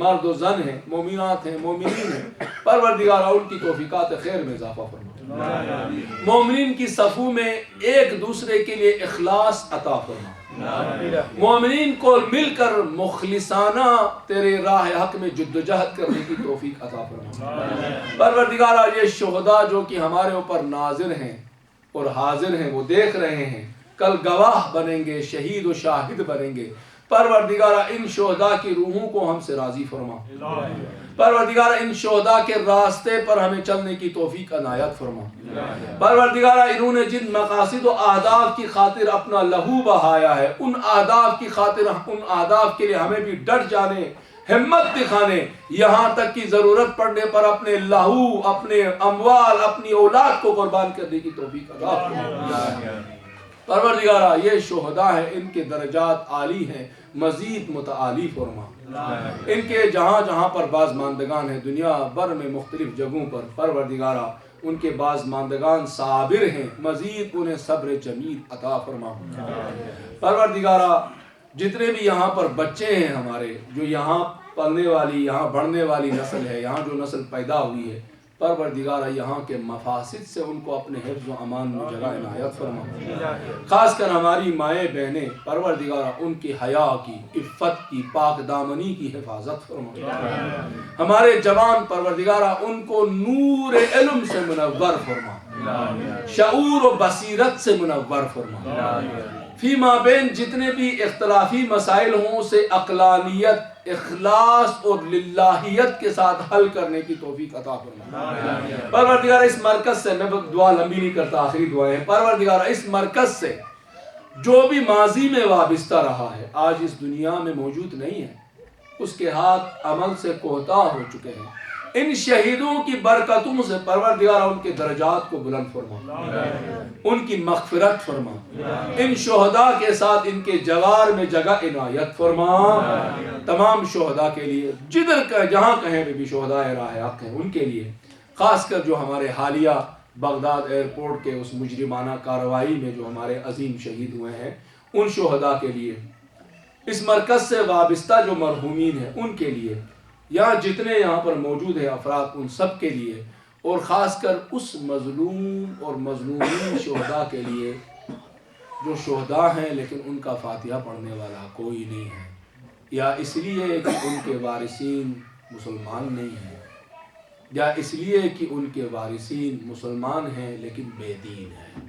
مرد و زن ہیں، مومنات ہیں، مومنین ہیں، پروردگارہ ان کی توفیقات خیر میں اضافہ فرما، مومنین کی صفوں میں ایک دوسرے کے لیے اخلاص عطا فرما، مومنین کو مل کر مخلصانہ تیرے راہ حق میں جد و جہد کرنے کی توفیق عطا فرما۔ پروردگارہ یہ شہداء جو کہ ہمارے اوپر ناظر ہیں اور حاضر ہیں، وہ دیکھ رہے ہیں، کل گواہ بنیں گے، شہید و شاہد بنیں گے، پروردگارہ ان شہداء کی روحوں کو ہم سے راضی فرما، پروردگارہ ان شہداء کے راستے پر ہمیں چلنے کی توفیق عنایت فرما، پروردگارہ انہوں نے جن مقاصد و اہداف کی خاطر اپنا لہو بہایا ہے، ان اہداف کی خاطر، ان اہداف کے لیے ہمیں بھی ڈٹ جانے، ہمت دکھانے، یہاں تک کہ ضرورت پڑنے پر اپنے لہو، اپنے اموال، اپنی اولاد کو قربان کرنے کی توفیق عطا فرما۔ پروردگارہ یہ شہداء ہیں، ان کے درجات عالی ہیں، مزید متعالی فرما، ان کے جہاں جہاں پر باز ماندگان ہیں دنیا بھر میں مختلف جگہوں پر، پروردگارہ ان کے باز ماندگان صابر ہیں، مزید انہیں صبر جمیل عطا فرما۔ پروردگارہ جتنے بھی یہاں پر بچے ہیں ہمارے، جو یہاں پلنے والی، یہاں بڑھنے والی نسل ہے، یہاں جو نسل پیدا ہوئی ہے، پروردگارہ یہاں کے مفاسد سے ان کو اپنے حفظ و امان میں جگہ عنایت فرما، خاص کر ہماری مائیں بہنیں، پروردگارہ ان کی حیا کی، عفت کی، پاک دامنی کی حفاظت فرما، ہمارے جوان پروردگارہ ان کو نور علم سے منور فرما، شعور و بصیرت سے منور فرما، فی مابین جتنے بھی اختلافی مسائل ہوں اسے عقلانیت، اخلاص اور للہیت کے ساتھ حل کرنے کی توفیق عطا فرما۔ پروردگارہ اس مرکز سے، میں دعا لمبی نہیں کرتا، آخری دعائیں ہیں، پروردگارہ اس مرکز سے جو بھی ماضی میں وابستہ رہا ہے، آج اس دنیا میں موجود نہیں ہے، اس کے ہاتھ عمل سے کوتاہ ہو چکے ہیں، ان شہیدوں کی برکتوں سے پروردگارہ ان کے درجات کو بلند فرما، ان کی مغفرت فرما، ان شہداء کے ساتھ ان کے جوار میں جگہ عنایت فرما، تمام شہداء کے لیے، جہاں کہیں بھی شہداء راہ حق ہیں ان کے لیے، خاص کر جو ہمارے حالیہ بغداد ایئرپورٹ کے اس مجرمانہ کارروائی میں جو ہمارے عظیم شہید ہوئے ہیں، ان شہداء کے لیے، اس مرکز سے وابستہ جو مرحومین ہیں ان کے لیے، یہاں جتنے یہاں پر موجود ہیں افراد ان سب کے لیے، اور خاص کر اس مظلوم اور مظلومین شہداء کے لیے جو شہداء ہیں لیکن ان کا فاتحہ پڑھنے والا کوئی نہیں ہے، یا اس لیے کہ ان کے وارثین مسلمان نہیں ہیں، یا اس لیے کہ ان کے وارثین مسلمان ہیں لیکن بے دین ہیں،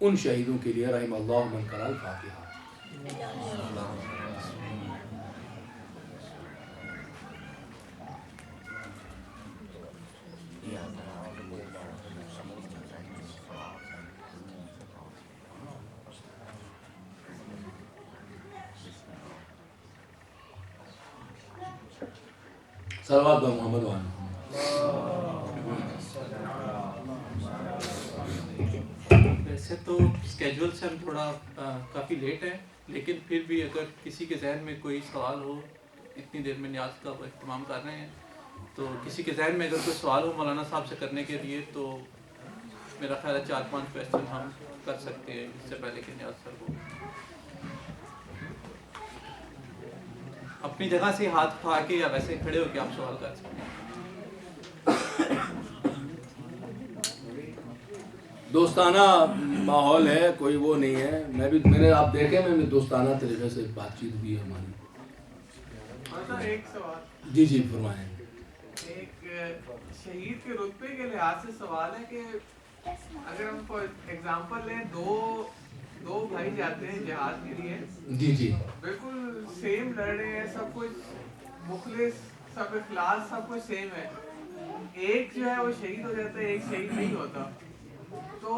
ان شہیدوں کے لیے رحم اللہ من قرأ الفاتحہ۔ صلوات محمد وعلى ویسے تو اسکیجول سے ہم تھوڑا کافی لیٹ ہیں، لیکن پھر بھی اگر کسی کے ذہن میں کوئی سوال ہو، اتنی دیر میں نیاز کا اہتمام کر رہے ہیں، تو کسی کے ذہن میں اگر کوئی سوال ہو مولانا صاحب سے کرنے کے لیے، تو میرا خیال ہے 4-5 کویسچن ہم کر سکتے ہیں اس سے پہلے کہ نیاز سر کو اپنی جگہ سے ہاتھ اٹھا کے یا ویسے کھڑے ہو کے آپ سوال کر سکتے ہیں۔ دوستانہ ماحول ہے، کوئی وہ نہیں ہے، میں بھی آپ دیکھیں میں دوستانہ طریقے سے بات چیت بھی ہے ہماری۔ ایک سوال جی جی فرمائیں۔ ایک شہید کے رتبے کے لحاظ سے سوال ہے کہ اگر ہم فار ایگزامپل لیں، دو بھائی جاتے ہیں جہاد کے لیے، جی جی بالکل سیم لڑ رہے ہیں، سب کچھ مخلص، سب اخلاص، سب کچھ سیم ہے، ایک جو ہے وہ شہید ہو جاتا ہے، ایک شہید نہیں ہوتا، تو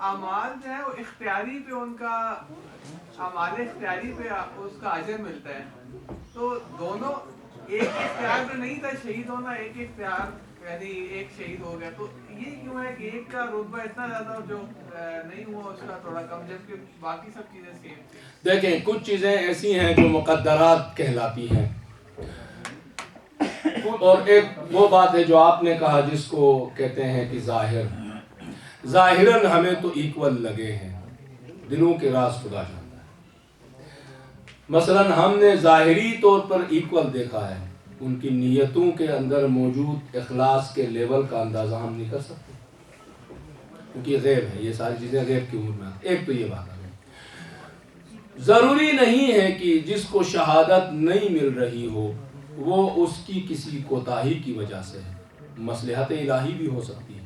اعمال جو ہے وہ اختیاری پہ، ان کا اعمال اختیاری پہ اس کا اجر ملتا ہے، تو دونوں ایک اختیار پہ نہیں تھا شہید ہونا، ایک اختیار یعنی ایک شہید ہو گیا، تو یہ کیوں ہے کہ ایک کا رتبہ اتنا زیادہ جو نہیں ہوا اس کا تھوڑا کم، جبکہ باقی سب چیزیں سیم تھی؟ دیکھیں کچھ چیزیں ایسی ہیں جو مقدرات کہلاتی ہیں، اور ایک وہ بات ہے جو آپ نے کہا جس کو کہتے ہیں کہ ظاہراً ہمیں تو ایکول لگے ہیں، دلوں کے راز خدا جانتا ہے، مثلا ہم نے ظاہری طور پر ایکول دیکھا ہے، ان کی نیتوں کے اندر موجود اخلاص کے لیول کا اندازہ ہم نہیں کر سکتے، کیونکہ غیب ہے، یہ ساری چیزیں غیب کی امور میں آتی ہیں۔ ایک تو یہ بات ہے، ضروری نہیں ہے کہ جس کو شہادت نہیں مل رہی ہو وہ اس کی کسی کوتاہی کی وجہ سے ہے، مصلحت الہی بھی ہو سکتی ہے،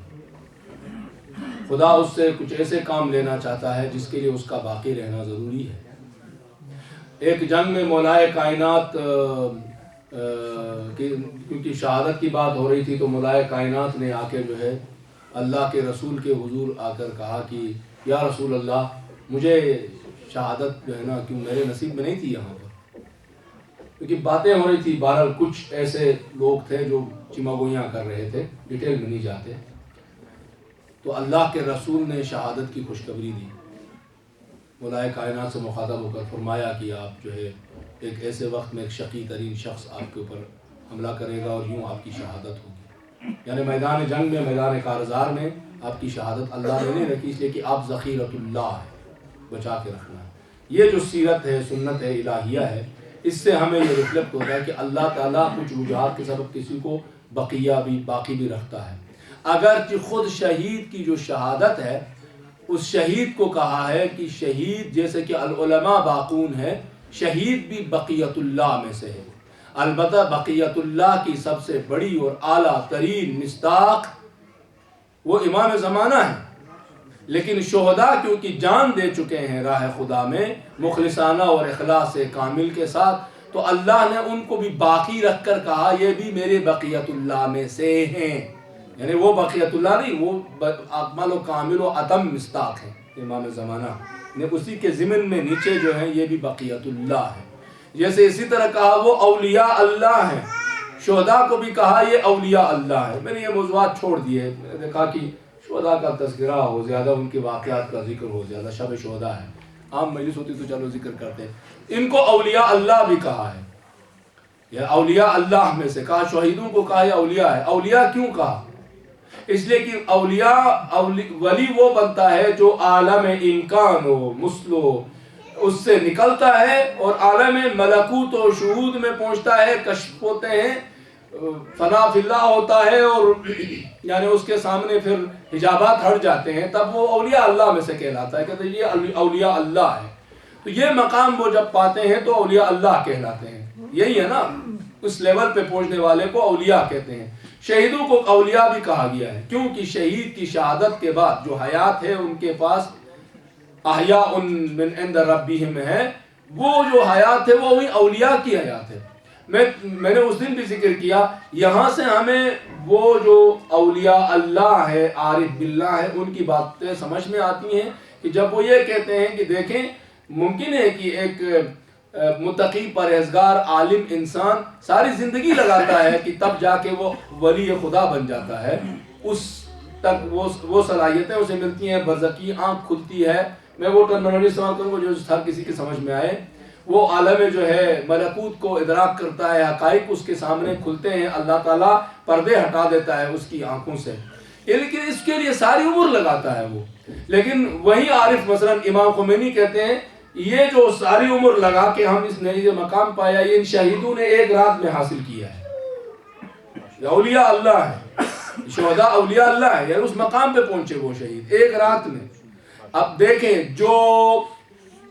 خدا اس سے کچھ ایسے کام لینا چاہتا ہے جس کے لیے اس کا باقی رہنا ضروری ہے۔ ایک جنگ میں مولائے کائنات کیونکہ شہادت کی بات ہو رہی تھی تو مولائے کائنات نے آ کے جو ہے اللہ کے رسول کے حضور آ کر کہا کہ یا رسول اللہ مجھے شہادت جو ہے نا کیوں میرے نصیب میں نہیں تھی یہاں پر، کیونکہ باتیں ہو رہی تھی، بہرحال کچھ ایسے لوگ تھے جو چمگوئیاں کر رہے تھے، ڈیٹیل میں نہیں جاتے، تو اللہ کے رسول نے شہادت کی خوشخبری دی، مولائے کائنات سے مخاطب ہو کر فرمایا کہ آپ جو ہے ایک ایسے وقت میں ایک شقی ترین شخص آپ کے اوپر حملہ کرے گا اور یوں آپ کی شہادت ہوگی، یعنی میدان جنگ میں، میدان کارزار میں آپ کی شہادت اللہ نے نہیں رکھی، اس لیے کہ آپ ذخیرۃ اللہ ہے، بچا کے رکھنا ہے۔ یہ جو سیرت ہے، سنت ہے، الہیہ ہے، اس سے ہمیں یہ ریفلیکٹ ہوتا ہے کہ اللہ تعالیٰ کچھ وجوہات کے سبب کسی کو بقیہ بھی باقی بھی رکھتا ہے، اگرچہ خود شہید کی جو شہادت ہے اس شہید کو کہا ہے کہ شہید جیسے کہ العلماء باقون ہے، شہید بھی بقیت اللہ میں سے ہے، البتہ بقیت اللہ کی سب سے بڑی اور اعلیٰ ترین مصداق وہ امام زمانہ ہے، لیکن شہداء کیونکہ جان دے چکے ہیں راہ خدا میں مخلصانہ اور اخلاص کامل کے ساتھ، تو اللہ نے ان کو بھی باقی رکھ کر کہا یہ بھی میرے بقیت اللہ میں سے ہیں، یعنی وہ بقیت اللہ نہیں، وہ اکمل و کامل و اتم مصداق ہیں امام زمانہ نے، اسی کے ضمن میں نیچے جو ہیں یہ بھی بقیت اللہ ہے۔ جیسے اسی طرح کہا وہ اولیاء اللہ ہیں، شہداء کو بھی کہا یہ اولیاء اللہ ہے۔ میں نے یہ موضوعات چھوڑ دیے، میں نے دیکھا کہ شہداء کا تذکرہ ہو زیادہ، ان کے واقعات کا ذکر ہو زیادہ، شب شہداء ہے، عام مجلس ہوتی تو چلو ذکر کرتے ہیں، ان کو اولیاء اللہ بھی کہا ہے، یا اولیاء اللہ میں سے کہا، شہیدوں کو کہا یہ اولیاء ہے۔ اولیاء کیوں کہا؟ اس لیے کہ اولیاء ولی وہ بنتا ہے جو عالم امکان ہو، مثل ہو، اس سے نکلتا ہے اور عالم ملکوت و شہود میں پہنچتا ہے، کشف ہوتے ہیں، فنا فی اللہ ہوتا ہے، اور یعنی اس کے سامنے پھر حجابات ہٹ جاتے ہیں، تب وہ اولیاء اللہ میں سے کہلاتا ہے، کہتے ہیں یہ اولیاء اللہ ہے۔ تو یہ مقام وہ جب پاتے ہیں تو اولیاء اللہ کہلاتے ہیں، یہی ہے نا، اس لیول پہ پہنچنے والے کو اولیاء کہتے ہیں۔ شہیدوں کو اولیاء بھی کہا گیا ہے، کیونکہ شہید کی شہادت کے بعد جو حیات ہے ان کے پاس احیاء من عند ربہم ہے، وہ جو حیات ہے وہ وہی اولیاء کی حیات ہے۔ میں نے اس دن بھی ذکر کیا، یہاں سے ہمیں وہ جو اولیاء اللہ ہے، عارف باللہ ہے، ان کی باتیں سمجھ میں آتی ہیں کہ جب وہ یہ کہتے ہیں کہ دیکھیں ممکن ہے کہ ایک متقی پرہیزگار عالم انسان ساری زندگی لگاتا ہے کہ تب جا کے وہ ولی خدا بن جاتا ہے، اس تک وہ صلاحیتیں اسے ملتی ہیں، برزخی آنکھ کھلتی ہے، میں وہ ٹرمینالوجی استعمال کروں گا جو ہر کسی کے سمجھ میں آئے، وہ عالم جو ہے ملکوت کو ادراک کرتا ہے، حقائق اس کے سامنے کھلتے ہیں، اللہ تعالیٰ پردے ہٹا دیتا ہے اس کی آنکھوں سے، لیکن اس کے لیے ساری عمر لگاتا ہے وہ۔ لیکن وہی عارف مثلا امام خمینی کہتے ہیں یہ جو ساری عمر لگا کے ہم اس نئی مقام پایا یہ ان شہیدوں نے ایک رات میں حاصل کیا ہے، یہ اولیاء اللہ ہے، شہداء اولیاء اللہ ہے، یعنی اس مقام پہ پہنچے وہ شہید ایک رات میں۔ اب دیکھیں جو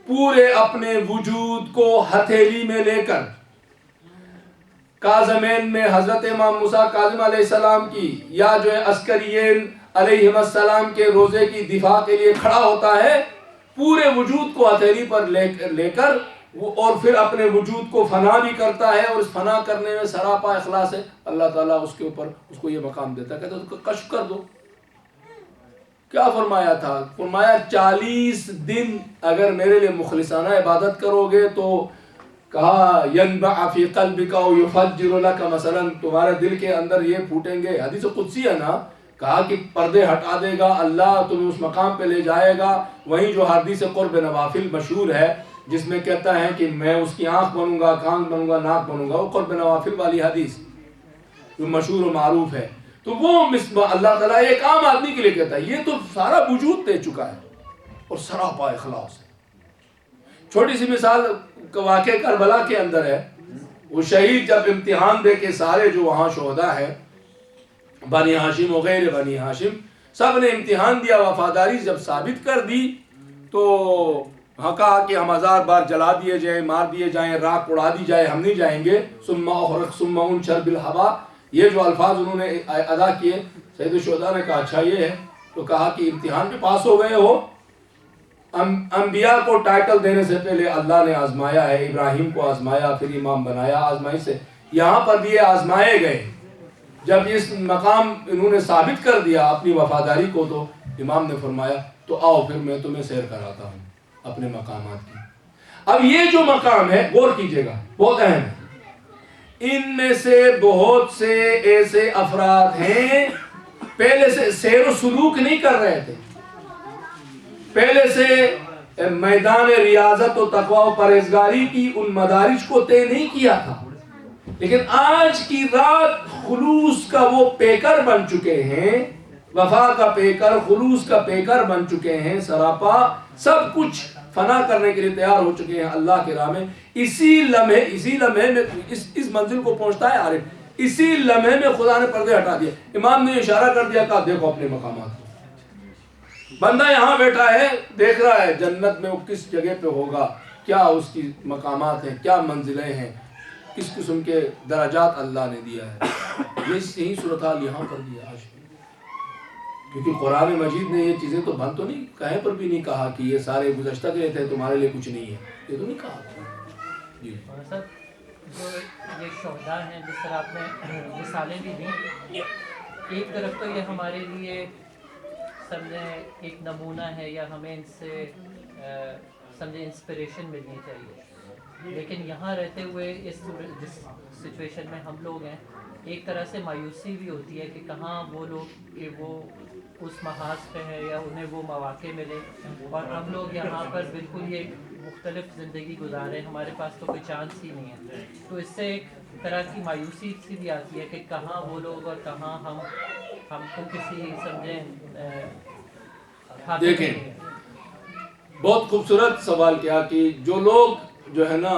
پورے اپنے وجود کو ہتھیلی میں لے کر کاظمین میں حضرت امام موسیٰ کاظم علیہ السلام کی یا جو ہے عسکریین علیہ السلام کے روزے کی دفاع کے لیے کھڑا ہوتا ہے، پورے وجود کو ہتھیلی پر لے کر وہ، اور پھر اپنے وجود کو فنا بھی کرتا ہے، اور اس فنا کرنے میں سراپا اخلاص ہے، اللہ تعالیٰ اس کے اوپر اس کو یہ مقام دیتا ہے، کہتا ہے اس کو کشف کر دو۔ کیا فرمایا تھا؟ فرمایا 40 دن اگر میرے لیے مخلصانہ عبادت کرو گے تو کہا ینبع فی قلبک او یفجر لک، مثلا تمہارے دل کے اندر یہ پھوٹیں گے، حدیث قدسی ہے نا، کہا کہ پردے ہٹا دے گا اللہ، تمہیں اس مقام پہ لے جائے گا۔ وہیں جو حدیث قرب نوافل مشہور ہے جس میں کہتا ہے کہ میں اس کی آنکھ بنوں گا، کان بنوں گا، ناک بنوں گا، وہ قرب نوافل والی حدیث جو مشہور و معروف ہے، تو وہ اللہ تعالیٰ ایک عام آدمی کے لیے کہتا ہے، یہ تو سارا وجود دے چکا ہے اور سراپا اخلاص ہے۔ چھوٹی سی مثال واقع کربلا کے اندر ہے، وہ شہید جب امتحان دے کے سارے جو وہاں شہداء ہیں بنی ہاشم و غیر بنی ہاشم سب نے امتحان دیا، وفاداری جب ثابت کر دی تو ہاں کہا کہ ہم 1000 بار جلا دیے جائیں، مار دیے جائیں، راکھ اڑا دی جائے، ہم نہیں جائیں گے. ثم احرق ثم انشر بالہوا، یہ جو الفاظ انہوں نے ادا کیے. سید الشہداء نے کہا اچھا یہ ہے، تو کہا کہ امتحان میں پاس ہو گئے ہو. انبیاء کو ٹائٹل دینے سے پہلے اللہ نے آزمایا ہے، ابراہیم کو آزمایا، پھر امام بنایا آزمائی سے. یہاں پر بھی یہ آزمائے گئے. جب اس مقام انہوں نے ثابت کر دیا اپنی وفاداری کو تو امام نے فرمایا تو آؤ پھر میں تمہیں سیر کراتا ہوں اپنے مقامات کی. اب یہ جو مقام ہے غور کیجئے گا، بہت اہم ہے. ان میں سے بہت سے ایسے افراد ہیں پہلے سے سیر و سلوک نہیں کر رہے تھے، پہلے سے میدان ریاضت و تقوی و پرہیزگاری کی ان مدارج کو طے نہیں کیا تھا، لیکن آج کی رات خلوص کا وہ پیکر بن چکے ہیں، وفا کا پیکر، خلوص کا پیکر بن چکے ہیں. سراپا سب کچھ فنا کرنے کے لیے تیار ہو چکے ہیں اللہ کے راہ میں. اسی لمحے میں اس منزل کو پہنچتا ہے عارف، اسی لمحے میں خدا نے پردے ہٹا دیا. امام نے اشارہ کر دیا، کہا دیکھو اپنے مقامات. بندہ یہاں بیٹھا ہے دیکھ رہا ہے جنت میں وہ کس جگہ پہ ہوگا، کیا اس کی مقامات ہیں، کیا منزلیں ہیں، کس قسم کے درجات اللہ نے دیا ہے. یہی صورتحال یہاں پر بھی ہے. کیونکہ قرآن مجید نے یہ چیزیں تو بند تو نہیں، کہیں پر بھی نہیں کہا کہ یہ سارے گزشتہ گئے تھے تمہارے لیے کچھ نہیں ہے، یہ تو نہیں کہا. جی سر جو یہ شہداء ہیں جس طرح آپ نے مثالیں بھی دیں، ایک طرف تو یہ ہمارے لیے سمجھیں ایک نمونہ ہے یا ہمیں ان سے سمجھیں انسپریشن ملنی چاہیے، لیکن یہاں رہتے ہوئے جس سچویشن میں ہم لوگ ہیں ایک طرح سے مایوسی بھی ہوتی ہے کہ کہاں وہ لوگ کہ وہ اس محاذ پہ ہے یا انہیں وہ مواقع ملے، اور ہم لوگ یہاں پر بالکل یہ مختلف زندگی گزارے، ہمارے پاس تو کوئی چانس ہی نہیں ہے. تو اس سے ایک طرح کی مایوسی سی بھی آتی ہے کہ کہاں وہ لوگ اور کہاں ہم کو کسی سمجھیں. دیکھیں بہت خوبصورت سوال کیا کہ جو لوگ جو ہے نا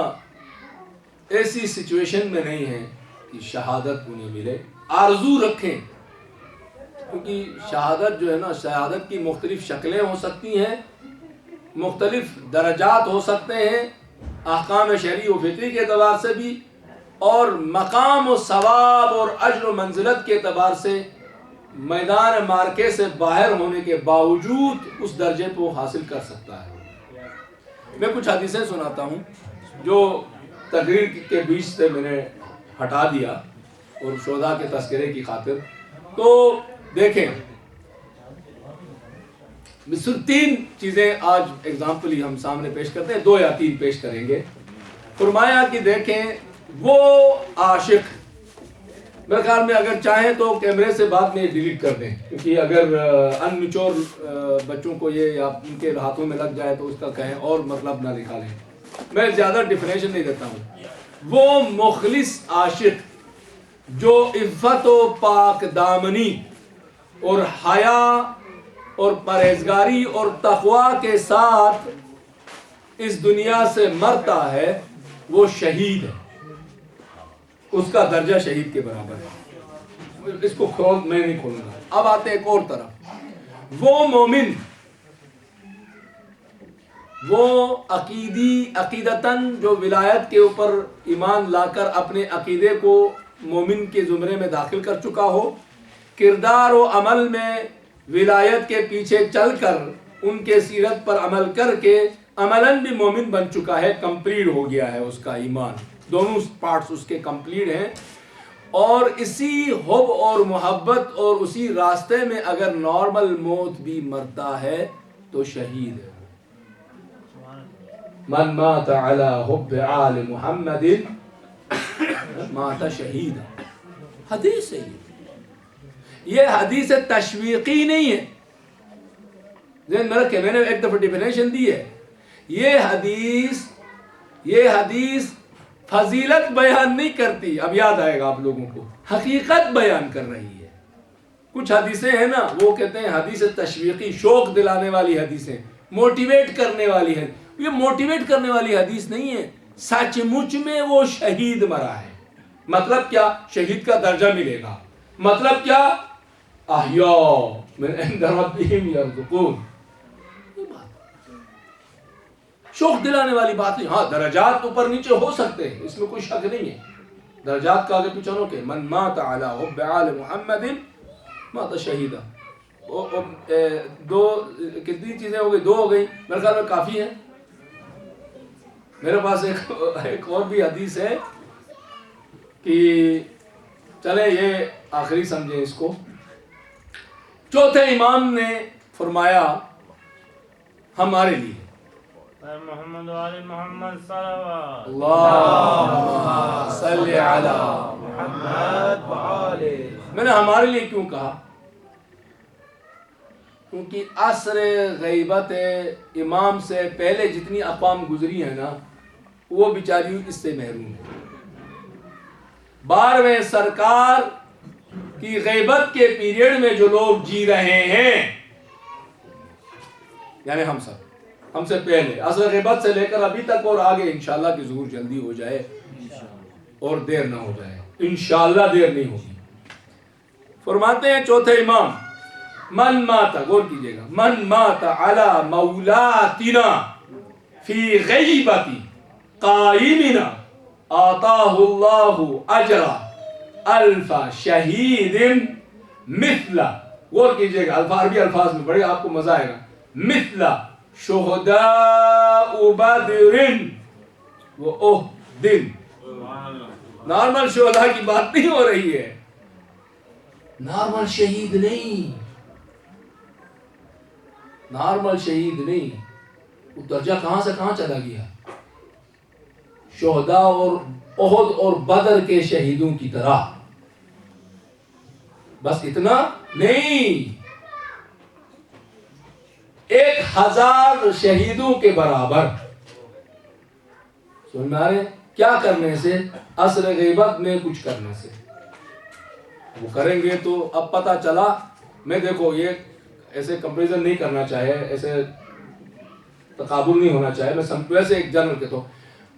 ایسی سچویشن میں نہیں ہیں کہ شہادت انہیں ملے، آرزو رکھیں. کیونکہ شہادت جو ہے نا، شہادت کی مختلف شکلیں ہو سکتی ہیں، مختلف درجات ہو سکتے ہیں، احکام شرعی و فقہی کے اعتبار سے بھی، اور مقام و ثواب اور اجر و منزلت کے اعتبار سے میدان مارکے سے باہر ہونے کے باوجود اس درجے کو حاصل کر سکتا ہے. میں کچھ حدیثیں سناتا ہوں جو تقریر کے بیچ سے میں نے ہٹا دیا اور شہداء کے تذکرے کی خاطر. تو دیکھیں صرف 3 چیزیں آج ایگزامپلی ہم سامنے پیش کرتے ہیں، 2 یا 3 پیش کریں گے. فرمایا کہ دیکھیں وہ عاشق، میرے خیال میں اگر چاہیں تو کیمرے سے بعد میں ڈیلیٹ کر دیں، کیونکہ اگر ان میچور بچوں کو یہ یا ان کے ہاتھوں میں لگ جائے تو اس کا کہیں اور مطلب نہ نکالیں. میں زیادہ ڈیفینیشن نہیں دیتا ہوں. وہ مخلص عاشق جو عفت و پاک دامنی اور حیا اور پرہیزگاری اور تقوی کے ساتھ اس دنیا سے مرتا ہے وہ شہید ہے، اس کا درجہ شہید کے برابر ہے. اس کو میں نہیں کھولوں گا. اب آتے ایک اور طرف، وہ مومن، وہ عقیدتاً جو ولایت کے اوپر ایمان لا کر اپنے عقیدے کو مومن کے زمرے میں داخل کر چکا ہو، کردار و عمل میں ولایت کے پیچھے چل کر ان کے سیرت پر عمل کر کے عملاً بھی مومن بن چکا ہے، کمپلیٹ ہو گیا ہے اس کا ایمان، دونوں پارٹس اس کے کمپلیٹ ہیں. اور اسی حب اور محبت اور اسی راستے میں اگر نارمل موت بھی مرتا ہے تو شہید ہے. من مات علی حب آل محمد مات شہید. حدیث ہے یہ حدیث تشویقی نہیں ہے، ذہن میں رکھیں، میں نے ایک دفعہ ڈیفینیشن دی ہے. یہ حدیث فضیلت بیان نہیں کرتی، اب یاد آئے گا آپ لوگوں کو، حقیقت بیان کر رہی ہے. کچھ حدیثیں ہیں نا وہ کہتے ہیں حدیث تشویقی، شوق دلانے والی حدیثیں، موٹیویٹ کرنے والی ہے. یہ موٹیویٹ کرنے والی حدیث نہیں ہے، سچ مچ میں وہ شہید مرا ہے. مطلب کیا؟ شہید کا درجہ ملے گا. مطلب کیا؟ احیاء من عند ربهم یرزقون. شوق دلانے والی بات نہیں. ہاں درجات اوپر نیچے ہو سکتے ہیں، اس میں کوئی شک نہیں ہے. درجات کا آگے پیچھے نہ کہ من مات علی حب آل محمد مات شہیدا. دو کتنی چیزیں ہو گئی؟ 2 ہو گئی، میرے خیال میں کافی ہیں. میرے پاس ایک اور بھی حدیث ہے کہ چلیں یہ آخری سمجھیں اس کو. چوتھے امام نے فرمایا ہمارے لیے محمد وعلی محمد صلوات اللہم صلی علی محمد وعلی. میں نے ہمارے لیے کیوں کہا؟ کیونکہ عصر غیبت امام سے پہلے جتنی اقوام گزری ہیں نا وہ بیچاری اس سے محروم ہیں. 12ویں سرکار کی غیبت کے پیریڈ میں جو لوگ جی رہے ہیں، یعنی ہم سے پہلے عصر غیبت سے لے کر ابھی تک اور آگے انشاءاللہ کہ ظہور جلدی ہو جائے اور دیر نہ ہو جائے. انشاءاللہ دیر نہیں ہوگی. فرماتے ہیں چوتھے امام من مات، غور کیجئے گا، من مات علی مولاتنا فی غیبتی قائمنا آتاہ اللہ اجر الف شہید مثل، غور کیجئے گا عربی الفاظ میں بڑے آپ کو مزہ آئے گا، مثل شہداء بدر و احد. نارمل شہداء کی بات نہیں ہو رہی ہے، نارمل شہید نہیں، نارمل شہید نہیں. وہ درجہ کہاں سے کہاں چلا گیا؟ شہداء اور احد اور بدر کے شہیدوں کی طرح. بس اتنا نہیں، 1000 شہیدوں کے برابر. سن میں آ رہے کیا کرنے سے؟ عصر غیبت میں کچھ کرنے سے. وہ کریں گے تو اب پتہ چلا. میں دیکھو یہ ایسے کمپیریزن نہیں کرنا چاہے، ایسے تقابل نہیں ہونا چاہے، میں ویسے ایک جنرل کہتا ہوں.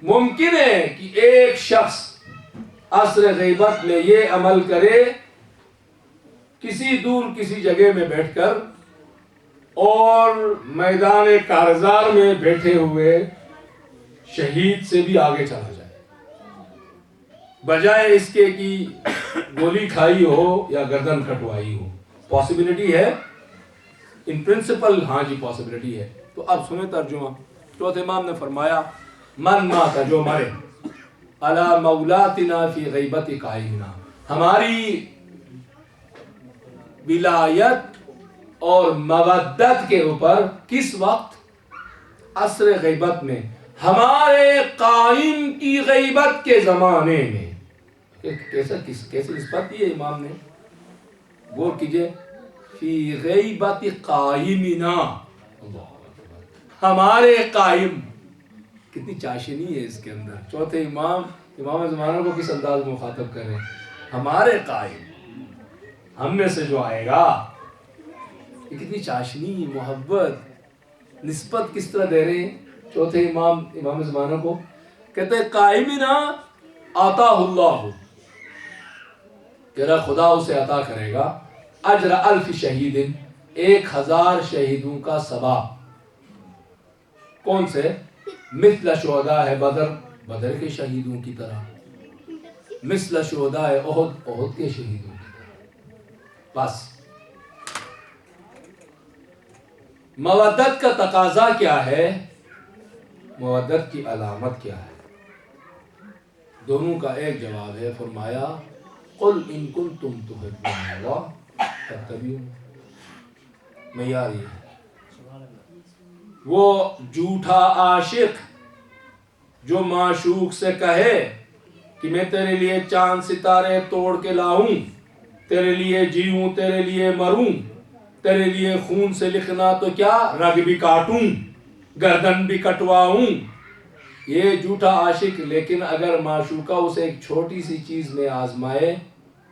ممکن ہے کہ ایک شخص عصر غیبت میں یہ عمل کرے کسی دور کسی جگہ میں بیٹھ کر اور میدان کارزار میں بیٹھے ہوئے شہید سے بھی آگے چلا جائے، بجائے اس کے کہ گولی کھائی ہو یا گردن کٹوائی ہو. پاسبلٹی ہے ان پرنسپل، ہاں جی پاسبلٹی ہے. تو اب سنیں ترجمہ. چوتھے امام نے فرمایا من مات، جو مرے، علی مولاتنا فی غیبت قائمنا، ہماری ولایت اور مودت کے اوپر کس وقت؟ عصر غیبت میں، ہمارے قائم کی غیبت کے زمانے میں. کیسے نسبت دی ہے امام نے؟ غور کیجئے، فی غیبت قائمنا، ہمارے قائم. کتنی چاشنی ہے اس کے اندر. چوتھے امام زمانہ کو کس انداز میں مخاطب کر رہے ہیں؟ ہمارے قائم، ہم میں سے جو آئے گا. یہ کتنی چاشنی، محبت، نسبت کس طرح دے رہے ہیں چوتھے امام زمانہ کو. کہتے ہیں قائمنا آتاہ اللہ، تیرا خدا اسے عطا کرے گا اجر 1000 شہید، 1000 شہیدوں کا ثواب. کون سے؟ مثل شہداء ہے بدر کے شہیدوں کی طرح، مثل شہداء احد کے شہیدوں کی طرح. بس مودت کا تقاضا کیا ہے؟ مودت کی علامت کیا ہے؟ دونوں کا ایک جواب ہے. فرمایا قل ان کنتم تحبون اللہ فاتبعونی. معیار یہ ہے. وہ جھوٹا عاشق جو معشوق سے کہے کہ میں تیرے لیے چاند ستارے توڑ کے لاؤں، تیرے لیے جیوں، تیرے لیے مروں، تیرے لیے خون سے لکھنا تو کیا رگ بھی کاٹوں، گردن بھی کٹواؤں، یہ جھوٹا عاشق. لیکن اگر معشوقہ اسے ایک چھوٹی سی چیز میں آزمائے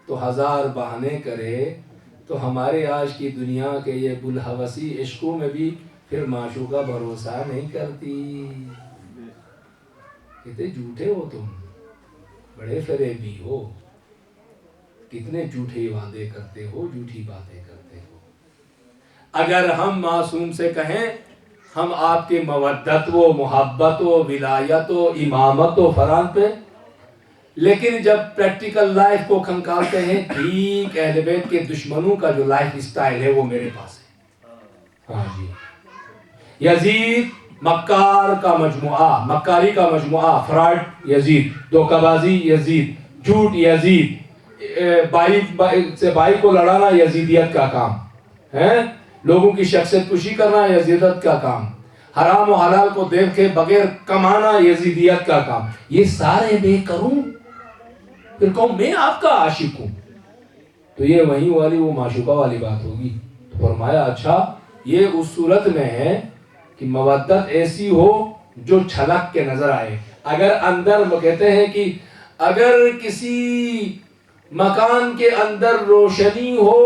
تو 1000 بہانے کرے، تو ہمارے آج کی دنیا کے یہ بلحوثی عشقوں میں بھی پھر معشوقہ بھروسہ نہیں کرتی. کتنے جھوٹے ہو تم، بڑے فریبی ہو، کتنے جھوٹے وعدے کرتے ہو، جھوٹی باتیں کرتے ہو۔ اگر ہم معصوم سے کہیں ہم آپ کی مودت و محبت و ولایت و امامت و فران پہ، لیکن جب پریکٹیکل لائف کو کھنکالتے ہیں، ٹھیک اہل بیت کے دشمنوں کا جو لائف اسٹائل ہے وہ میرے پاس ہے۔ ہاں جی، یزید مکار کا مجموعہ، مکاری کا مجموعہ، فراڈ یزید، دھوکہ بازی یزید، جھوٹ یزید، بھائی کو لڑانا یزیدیت کا کام ہے، لوگوں کی شخصیت کشی کرنا یزیدیت کا کام، حرام و حلال کو دیکھے بغیر کمانا یزیدیت کا کام۔ یہ سارے میں کروں پھر کہوں میں آپ کا عاشق ہوں، تو یہ وہیں والی وہ معشوقہ والی بات ہوگی۔ تو فرمایا اچھا یہ اس صورت میں ہے کہ مودت ایسی ہو جو چھلک کے نظر آئے۔ اگر اندر وہ کہتے ہیں کہ اگر کسی مکان کے اندر روشنی ہو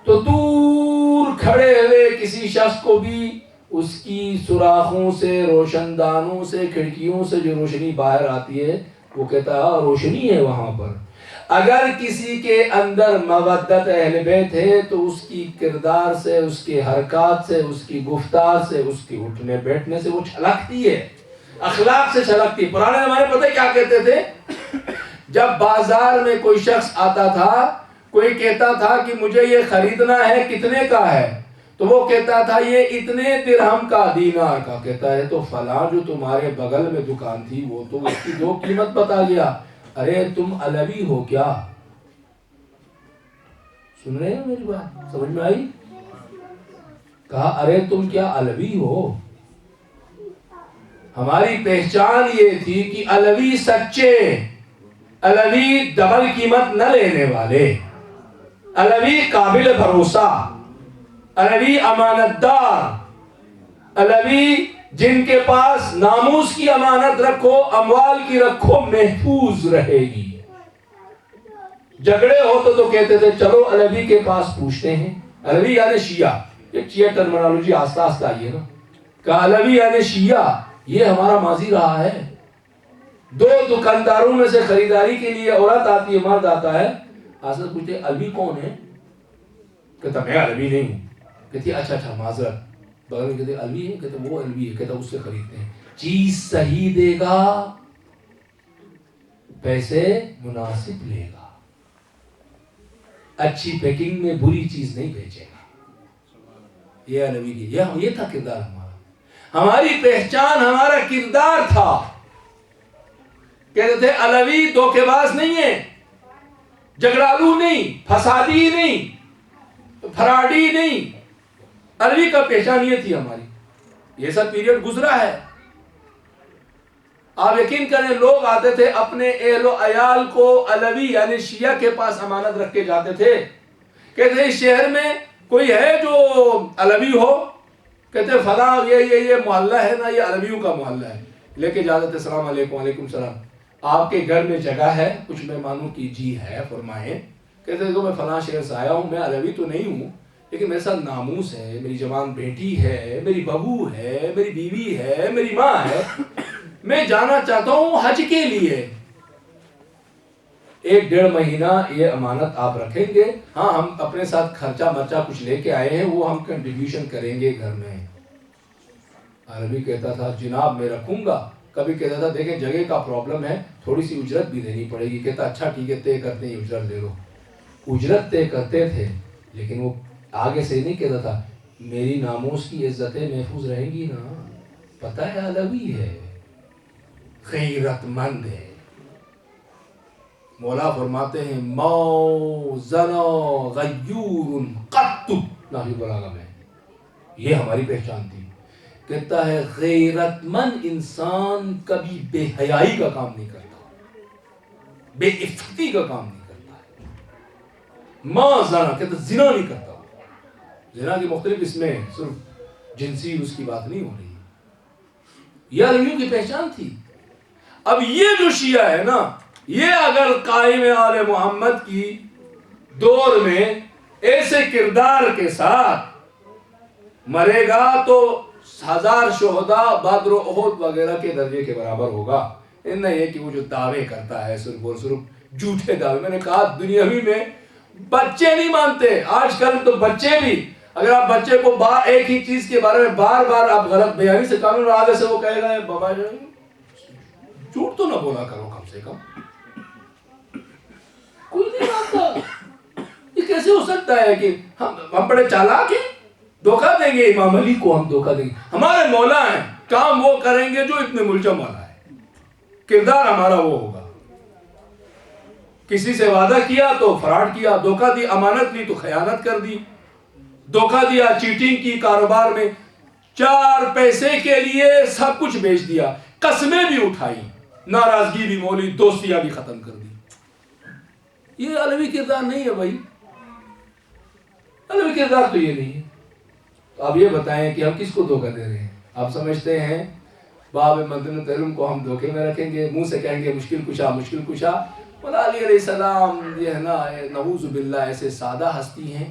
تو دور کھڑے ہوئے کسی شخص کو بھی اس کی سوراخوں سے، روشن دانوں سے، کھڑکیوں سے جو روشنی باہر آتی ہے وہ کہتا ہے روشنی ہے وہاں پر۔ اگر کسی کے اندر مودت اہل بیت ہے تو اس کی کردار سے، اس کے حرکات سے، اس کی گفتار سے، اس کے اٹھنے بیٹھنے سے وہ چھلکتی ہے، اخلاق سے چھلکتی ہے۔ پرانے زمانے پتہ کیا کہتے تھے؟ جب بازار میں کوئی شخص آتا تھا، کوئی کہتا تھا کہ مجھے یہ خریدنا ہے، کتنے کا ہے؟ تو وہ کہتا تھا یہ اتنے درہم کا، دینار کا۔ کہتا ہے تو فلاں جو تمہارے بغل میں دکان تھی وہ تو اس کی جو قیمت بتا گیا۔ ارے تم علوی ہو کیا؟ سن رہے ہیں میری بات؟ سمجھ میں آئی؟ کہا ارے تم کیا علوی ہو؟ ہماری پہچان یہ تھی کہ علوی سچے، علوی ڈبل قیمت نہ لینے والے، علوی قابل بھروسہ، علوی امانت دار، علوی جن کے پاس ناموس کی امانت رکھو، اموال کی رکھو، محفوظ رہے گی۔ جھگڑے ہوتے تو کہتے تھے چلو علوی کے پاس پوچھتے ہیں۔ علوی یعنی شیعہ، یہ شیعہ ٹرمینالوجی آستہ آستہ آئی ہے نا، کہ علوی یعنی شیعہ، یہ ہمارا ماضی رہا ہے۔ دو دکانداروں میں سے خریداری کے لیے عورت آتی ہے، مرد آتا ہے، آسد پوچھتے علوی کون ہے؟ کہتا میں علوی نہیں ہوں۔ کہتی اچھا اچھا معذرت، بغل میں کہتے علوی ہے؟ کہتے وہ علوی ہے۔ کہتا اس سے خریدتے ہیں، چیز صحیح دے گا، پیسے مناسب لے گا، اچھی پیکنگ میں بری چیز نہیں بیچے گا۔ یہ علوی کی یہ تھا کردار ہمارا، ہماری پہچان، ہمارا کردار تھا۔ کہتے تھے علوی دھوکے باز نہیں ہے، جھگڑالو نہیں، فسادی نہیں، فراڈی نہیں۔ علوی کا پہچان یہ تھی ہماری۔ یہ سب پیریڈ گزرا ہے۔ آپ یقین کریں لوگ آتے تھے اپنے اہل و عیال کو علوی یعنی شیعہ کے پاس امانت رکھ کے جاتے تھے۔ کہتے ہیں اس شہر میں کوئی ہے جو علوی ہو؟ کہتے فلاں یہ محلہ ہے نا، یہ علویوں کا محلہ ہے۔ لے کے جاتے تھے، السلام علیکم، وعلیکم السلام، آپ کے گھر میں جگہ ہے کچھ مہمانوں کی؟ جی ہے، فرمائیں۔ کہتے ہیں تو میں فلاں شہر سے آیا ہوں، میں علوی تو نہیں ہوں لیکن میرے ساتھ ناموس ہے، میری جوان بیٹی ہے، میری بہو ہے، میری بیوی ہے، میری ماں ہے، میں جانا چاہتا ہوں حج کے لیے۔ 1-1.5 مہینہ یہ امانت آپ رکھیں گے؟ ہاں ہم اپنے ساتھ خرچہ مرچہ کچھ لے کے آئے ہیں، وہ ہم کنٹریبیوشن کریں گے گھر میں۔ عربی کہتا تھا جناب میں رکھوں گا، کبھی کہتا تھا دیکھیں جگہ کا پرابلم ہے، تھوڑی سی اجرت بھی دینی پڑے گی۔ کہتا اچھا ٹھیک ہے، طے کرتے ہیں، اجرت دے دو۔ اجرت طے کرتے تھے لیکن وہ آگے سے نہیں کہتا تھا میری ناموس کی عزتیں محفوظ رہیں گی نا، پتہ ہے علوی ہے، غیرت مند ہے۔ مولا فرماتے ہیں مو زنا غیور قط، نحوی بلاغہ میں یہ ہماری پہچان تھی۔ کہتا ہے غیرت مند انسان کبھی بے حیائی کا کام نہیں کرتا، بے عفتی کا کام نہیں کرتا ہے۔ ما زنا کہتا زنا نہیں کرتا۔ زنا کی مختلف اسمیں، صرف جنسی اس کی بات نہیں ہو رہی۔ یہ علویوں کی پہچان تھی۔ اب یہ جو شیعہ ہے نا، یہ اگر قائم آل محمد کی دور میں ایسے کردار کے ساتھ مرے گا تو 1000 شہداء بدر و احد وغیرہ کے درجے کے برابر ہوگا. نہ یہ کہ وہ جو دعوے کرتا ہے صرف اور صرف جھوٹے دعوے. میں نے کہا دنیاوی میں بچے نہیں مانتے. آج کل تو بچے بھی, اگر آپ بچے کو ایک ہی چیز کے بارے میں بار بار آپ غلط بیانی سے قانون آگے سے وہ کہے گا بابا جھوٹ تو نہ بولا کرو کم سے کم. کوئی نہیں مانتا. یہ کیسے ہو سکتا ہے کہ ہم بڑے چالاک ہیں, دھوکہ دیں گے امام علی کو, ہم دھوکہ دیں گے. ہمارے مولا ہیں, کام وہ کریں گے جو ابن ملجم والا ہے, کردار ہمارا وہ ہوگا. کسی سے وعدہ کیا تو فراڈ کیا, دھوکہ دی, امانت لی تو خیانت کر دی, دھوکہ دیا, چیٹنگ کی کاروبار میں, 4 پیسے کے لیے سب کچھ بیچ دیا, قسمیں بھی اٹھائی, ناراضگی بھی مولی, دوستیاں بھی ختم کر دی. یہ علوی کردار نہیں ہے بھائی, علوی کردار تو یہ نہیں ہے. تو آپ یہ بتائیں کہ ہم کس کو دھوکہ دے رہے ہیں؟ آپ سمجھتے ہیں باب مدینۃ علم کو ہم دھوکے میں رکھیں گے, منہ سے کہیں گے مشکل کشا مشکل کشا. مولا علی علیہ السلام یہ ہے نا نعوذ باللہ ایسے سادہ ہستی ہیں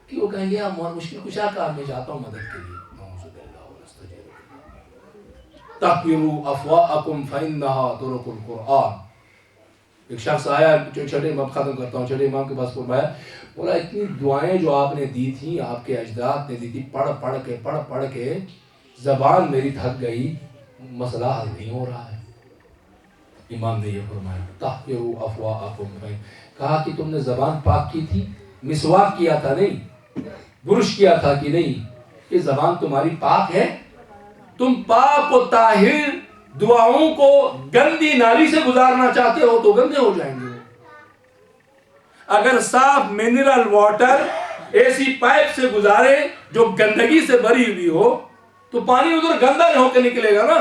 کہ وہ کہیں گے مشکل کشا کا میں جاتا ہوں مدد کے لیے. نعوذ باللہ ونستجیب تحقروا افواءکم فانها طرق القرآن. ایک شخص آیا, جو چھٹے امام ختم کرتا ہوں, چھٹے امام کے پاس فرمایا بولا اتنی دعائیں جو آپ نے دی تھی, آپ کے اجداد نے دی تھی, پڑھ پڑھ کے زبان میری تھک گئی, مسئلہ حل نہیں ہو رہا ہے. امام نے یہ فرمایا طہروا افواءکم, کہا کہ تم نے زبان پاک کی تھی, مسواک کیا تھا نہیں, برش کیا تھا کہ نہیں, یہ زبان تمہاری پاک ہے. تم پاک و طاہر دعاؤں کو گندی نالی سے گزارنا چاہتے ہو تو گندے ہو جائیں گے. اگر صاف منرل واٹر ایسی پائپ سے گزارے جو گندگی سے بھری ہوئی ہو تو پانی ادھر گندا ہو کے نکلے گا نا,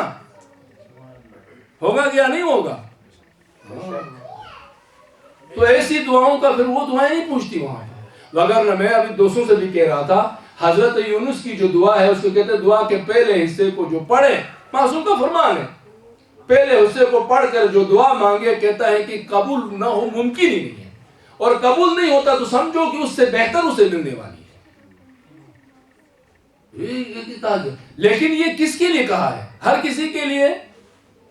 ہوگا کیا نہیں ہوگا؟ تو ایسی دعاؤں کا پھر وہ دعائیں نہیں پوچھتی وہاں پر. وگرنہ میں ابھی دوستوں سے بھی کہہ رہا تھا, حضرت یونس کی جو دعا ہے اس کو کہتے ہیں دعا کے پہلے حصے کو جو پڑھے, معصوم کا فرمان ہے, پہلے حصے کو پڑھ کر جو دعا مانگے کہتا ہے کہ قبول نہ ہو ممکن ہی نہیں ہے, اور قبول نہیں ہوتا تو سمجھو کہ اس سے بہتر اسے ملنے والی ہے. لیکن یہ کس کے لیے کہا ہے؟ ہر کسی کے لیے.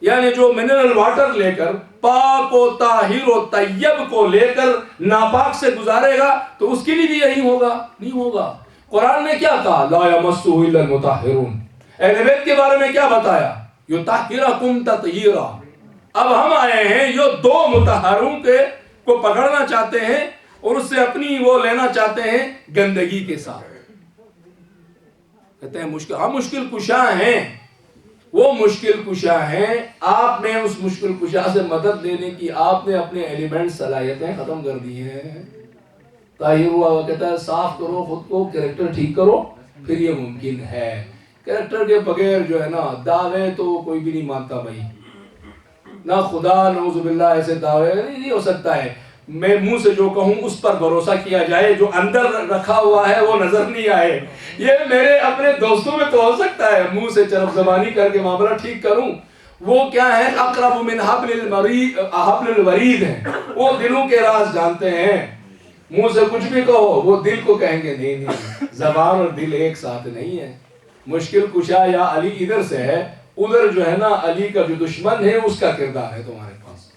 یعنی جو منرل واٹر لے کر پاک و طاہر و طیب کو لے کر ناپاک سے گزارے گا تو اس کے لیے بھی یہی ہوگا؟ نہیں ہوگا. قرآن نے کیا کہا؟ لا یمسہ الا المطہرون. اہل بیت کے بارے میں کیا بتایا؟ یطہرکم تطہیرا. اب ہم آئے ہیں یہ 2 مطہرون کو پکڑنا چاہتے ہیں اور اس سے اپنی وہ لینا چاہتے ہیں گندگی کے ساتھ. کہتے ہیں مشکل, ہم مشکل کشا ہیں, وہ مشکل کشا ہیں. آپ نے اس مشکل کشا سے مدد لینے کی آپ نے اپنے ایلیمنٹ صلاحیتیں ختم کر دی ہیں. طاہر ہوا وہ کہتا ہے صاف کرو خود کو, کریکٹر ٹھیک کرو, پھر یہ ممکن ہے. کریکٹر کے بغیر جو ہے نا دعوے تو کوئی بھی نہیں مانتا بھائی, نہ خدا نعوذ باللہ ایسے دعوے نہیں ہو سکتا ہے. میں منہ سے جو کہوں اس پر بھروسہ کیا جائے, جو اندر رکھا ہوا ہے وہ نظر نہیں آئے. یہ میرے اپنے دوستوں میں تو ہو سکتا ہے منہ سے چرف زبانی کر کے معاملہ ٹھیک کروں, وہ کیا ہے اقرب من حبل الورید ہیں, وہ دلوں کے راز جانتے ہیں. منہ سے کچھ بھی کہو وہ دل کو کہیں گے نہیں, زبان اور دل ایک ساتھ نہیں ہے. مشکل کشا یا علی ادھر سے ہے, ادھر جو ہے نا علی کا جو دشمن ہے اس کا کردار ہے تمہارے پاس.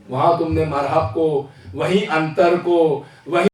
وہاں تم نے مرحب کو, وہیں انتر کو, وہیں